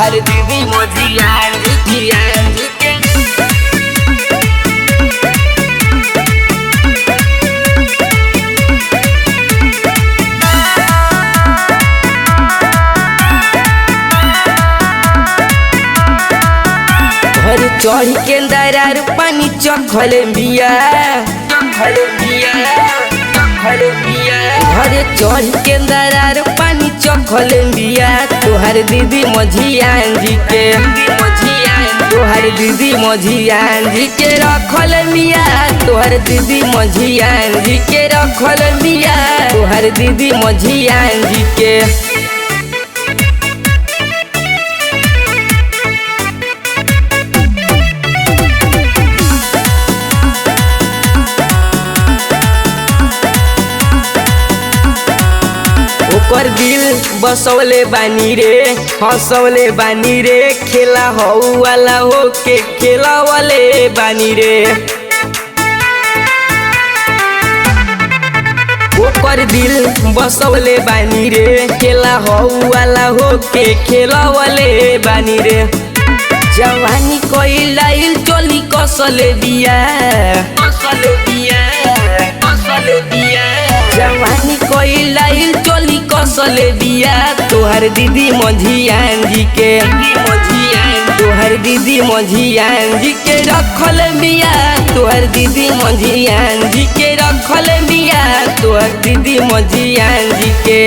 तोहर दीदी मोजियान जियान के घर चढ़ी के दरार पानी चखल बिया घर चढ़ी के दरार पानी चखल बिया तोहर दीदी मोजियान जी के तोहर दीदी मोजियान जी के रखल बिया तोहर दीदी मोजियान जी के रखल बिया तोहर दीदी मोजियान जी के ओकर दिल बसौले बानी रे हंसौले बानी रे खेला हो वाला हो के खेला वाले बानी रे ओकर दिल बसौले बानी रे खेला हो वाला हो के खेला वाले बानी रे जवानी कोई लाइल चोली कसले बिया जवानी कोई लाइल चोली कसले बिया तोहर दीदी मोजियान जी के तोहर दीदी मोजियान जी के रखल बिया तोहर दीदी मोजियान जी के रखल बिया तोहर दीदी मोजियान जी के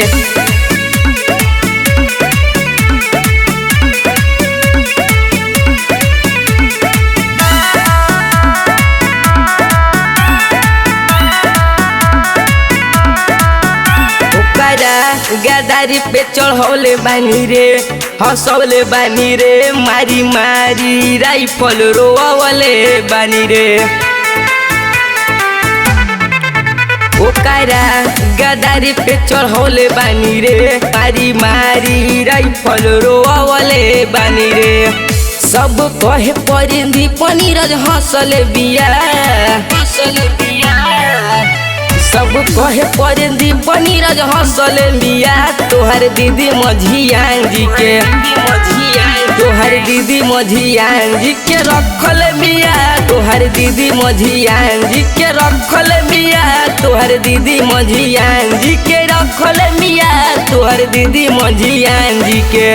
गदारी पे चढ़ौले बानी रे हंसौले बानी रे मारी मारी राइफल रोवले बानी रे ओकरा गदारी पे चढ़ौले बानी रे मारी मारी राइफल रोवले बानी रे सब कहे परिंदी पनीर हंसले बिया सब कहे परिंदी पनीर हंसल बिया तोहर दीदी मोजियान जी के तोहर दीदी मोजियान जी के रखल बिया तोहर दीदी मोजियान जी के रखल बिया तोहर दीदी मोजियान जी के रखल बिया तोहर दीदी मोजियान जी के।